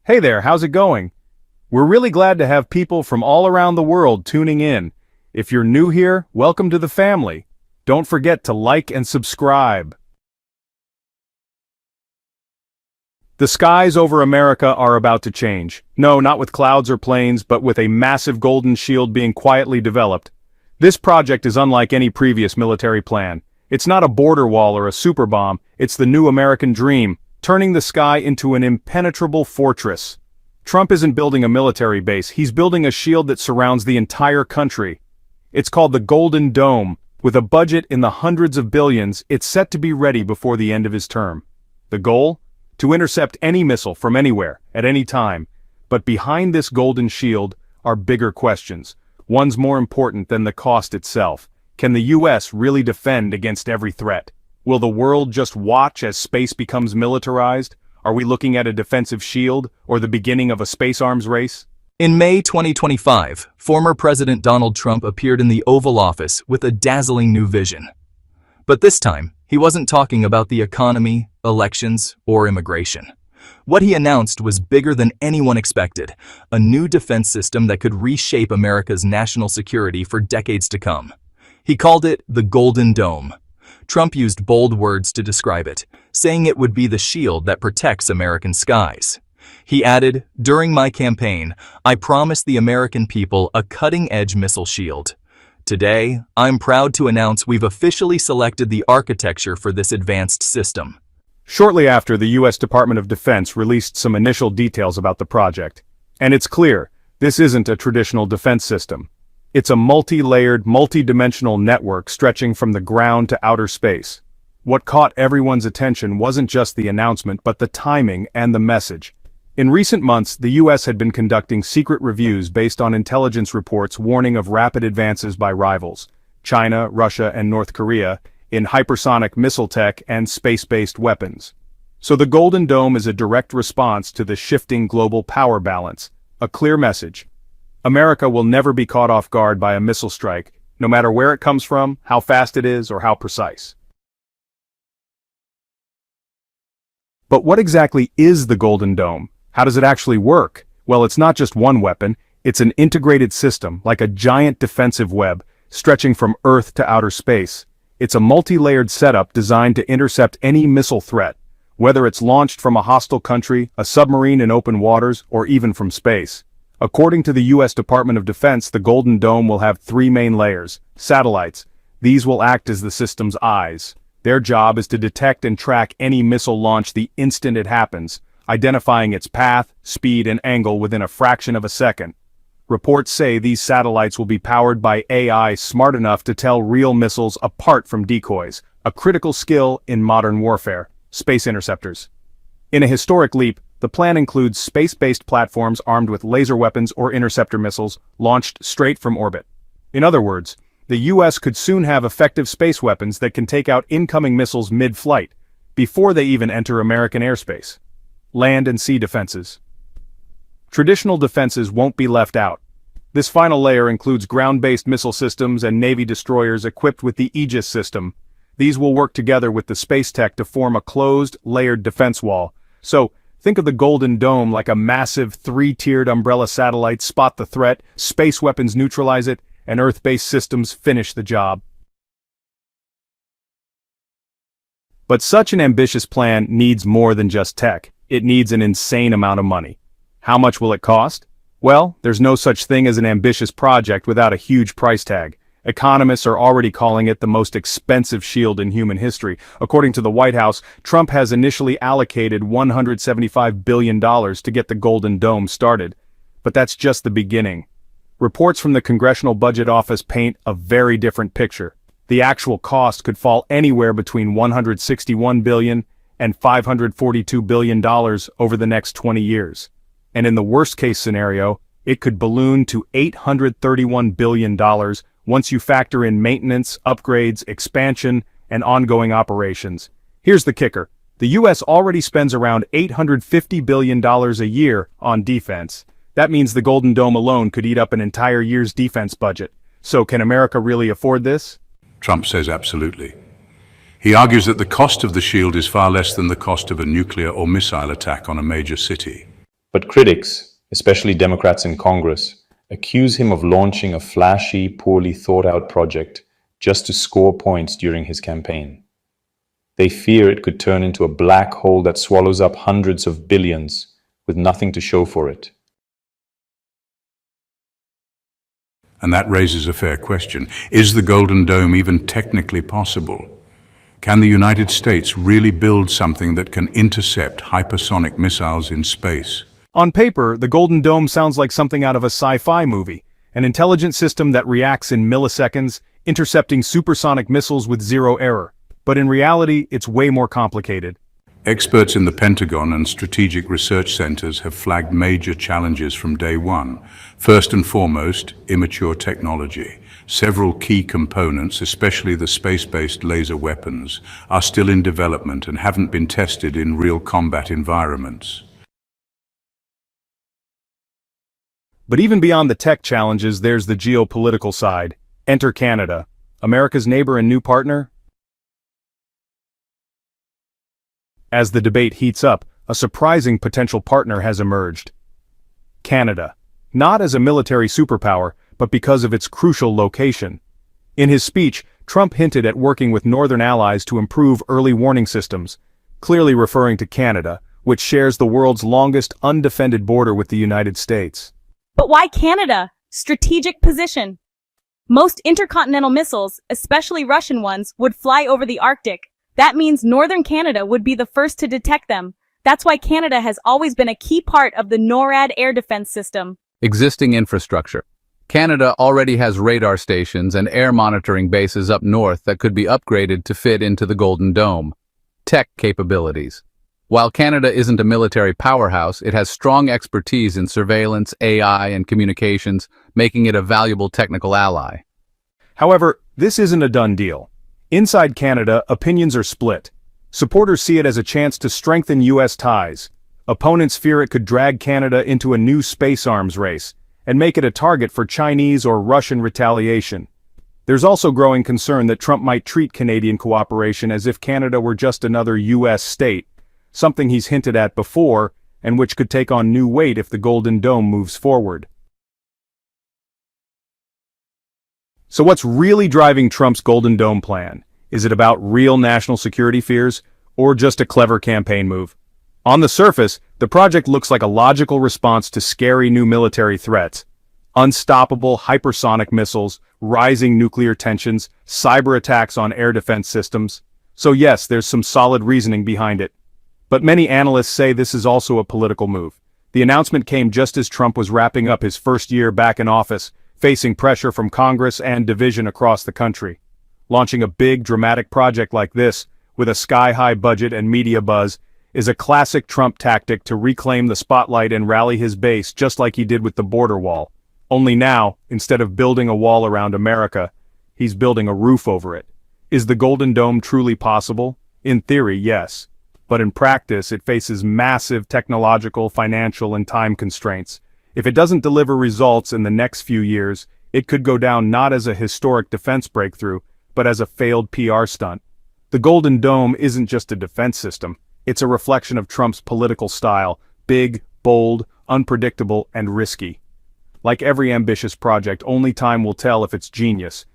Hey there, how's it going? We're really glad to have people from all around the world tuning in. If you're new here, welcome to the family. Don't forget to like and subscribe. The skies over America are about to change. No, not with clouds or planes, but with a massive golden shield being quietly developed. This project is unlike any previous military plan. It's not a border wall or a super bomb, it's the new American dream, turning the sky into an impenetrable fortress. Trump isn't building a military base, he's building a shield that surrounds the entire country. It's called the Golden Dome. With a budget in the hundreds of billions, it's set to be ready before the end of his term. The goal? To intercept any missile from anywhere, at any time. But behind this golden shield are bigger questions. One's more important than the cost itself. Can the US really defend against every threat? Will the world just watch as space becomes militarized? Are we looking at a defensive shield, or the beginning of a space arms race? In May 2025, former President Donald Trump appeared in the Oval Office with a dazzling new vision. But this time, he wasn't talking about the economy, elections, or immigration. What he announced was bigger than anyone expected, a new defense system that could reshape America's national security for decades to come. He called it the Golden Dome. Trump used bold words to describe it, saying it would be the shield that protects American skies. He added, "During my campaign, I promised the American people a cutting-edge missile shield. Today, I'm proud to announce we've officially selected the architecture for this advanced system." Shortly after, the US Department of Defense released some initial details about the project. And it's clear, this isn't a traditional defense system. It's a multi-layered, multi-dimensional network stretching from the ground to outer space. What caught everyone's attention wasn't just the announcement, but the timing and the message. In recent months, the US had been conducting secret reviews based on intelligence reports warning of rapid advances by rivals, China, Russia, and North Korea, in hypersonic missile tech and space-based weapons. So the Golden Dome is a direct response to the shifting global power balance, a clear message. America will never be caught off guard by a missile strike, no matter where it comes from, how fast it is, or how precise. But what exactly is the Golden Dome? How does it actually work? Well, it's not just one weapon, it's an integrated system, like a giant defensive web, stretching from Earth to outer space. It's a multi-layered setup designed to intercept any missile threat, whether it's launched from a hostile country, a submarine in open waters, or even from space. According to the US Department of Defense, the Golden Dome will have three main layers: satellites. These will act as the system's eyes. Their job is to detect and track any missile launch the instant it happens, identifying its path, speed, and angle within a fraction of a second. Reports say these satellites will be powered by AI smart enough to tell real missiles apart from decoys, a critical skill in modern warfare. Space interceptors. In a historic leap, the plan includes space-based platforms armed with laser weapons or interceptor missiles launched straight from orbit. In other words, the US could soon have effective space weapons that can take out incoming missiles mid-flight, before they even enter American airspace. Land and sea defenses. Traditional defenses won't be left out. This final layer includes ground-based missile systems and Navy destroyers equipped with the Aegis system. These will work together with the space tech to form a closed, layered defense wall. So, think of the Golden Dome like a massive three-tiered umbrella. Satellites spot the threat, space weapons neutralize it, and Earth-based systems finish the job. But such an ambitious plan needs more than just tech. It needs an insane amount of money. How much will it cost? Well, there's no such thing as an ambitious project without a huge price tag. Economists are already calling it the most expensive shield in human history. According to the White House, Trump has initially allocated $175 billion to get the Golden Dome started. But that's just the beginning. Reports from the Congressional Budget Office paint a very different picture. The actual cost could fall anywhere between $161 billion and $542 billion over the next 20 years. And in the worst-case scenario, it could balloon to $831 billion once you factor in maintenance, upgrades, expansion, and ongoing operations. Here's the kicker. The US already spends around $850 billion a year on defense. That means the Golden Dome alone could eat up an entire year's defense budget. So can America really afford this? Trump says absolutely. He argues that the cost of the shield is far less than the cost of a nuclear or missile attack on a major city. But critics, especially Democrats in Congress, accuse him of launching a flashy, poorly thought-out project just to score points during his campaign. They fear it could turn into a black hole that swallows up hundreds of billions with nothing to show for it. And that raises a fair question. Is the Golden Dome even technically possible? Can the United States really build something that can intercept hypersonic missiles in space? On paper, the Golden Dome sounds like something out of a sci-fi movie, an intelligent system that reacts in milliseconds, intercepting supersonic missiles with zero error. But in reality, it's way more complicated. Experts in the Pentagon and strategic research centers have flagged major challenges from day one. First and foremost, immature technology. Several key components, especially the space-based laser weapons, are still in development and haven't been tested in real combat environments. But even beyond the tech challenges, there's the geopolitical side. Enter Canada, America's neighbor and new partner. As the debate heats up, a surprising potential partner has emerged. Canada. Not as a military superpower, but because of its crucial location. In his speech, Trump hinted at working with northern allies to improve early warning systems, clearly referring to Canada, which shares the world's longest undefended border with the United States. But why Canada? Strategic position. Most intercontinental missiles, especially Russian ones, would fly over the Arctic. That means northern Canada would be the first to detect them. That's why Canada has always been a key part of the NORAD air defense system. Existing infrastructure. Canada already has radar stations and air monitoring bases up north that could be upgraded to fit into the Golden Dome. Tech capabilities. While Canada isn't a military powerhouse, it has strong expertise in surveillance, AI, and communications, making it a valuable technical ally. However, this isn't a done deal. Inside Canada, opinions are split. Supporters see it as a chance to strengthen U.S. ties. Opponents fear it could drag Canada into a new space arms race and make it a target for Chinese or Russian retaliation. There's also growing concern that Trump might treat Canadian cooperation as if Canada were just another U.S. state, something he's hinted at before and which could take on new weight if the Golden Dome moves forward. So what's really driving Trump's Golden Dome plan? Is it about real national security fears, or just a clever campaign move? On the surface, the project looks like a logical response to scary new military threats. Unstoppable hypersonic missiles, rising nuclear tensions, cyber attacks on air defense systems. So yes, there's some solid reasoning behind it. But many analysts say this is also a political move. The announcement came just as Trump was wrapping up his first year back in office, facing pressure from Congress and division across the country. Launching a big, dramatic project like this, with a sky-high budget and media buzz, is a classic Trump tactic to reclaim the spotlight and rally his base just like he did with the border wall. Only now, instead of building a wall around America, he's building a roof over it. Is the Golden Dome truly possible? In theory, yes. But in practice, it faces massive technological, financial, and time constraints. If it doesn't deliver results in the next few years, it could go down not as a historic defense breakthrough, but as a failed PR stunt. The Golden Dome isn't just a defense system. It's a reflection of Trump's political style, big, bold, unpredictable, and risky. Like every ambitious project, only time will tell if it's genius,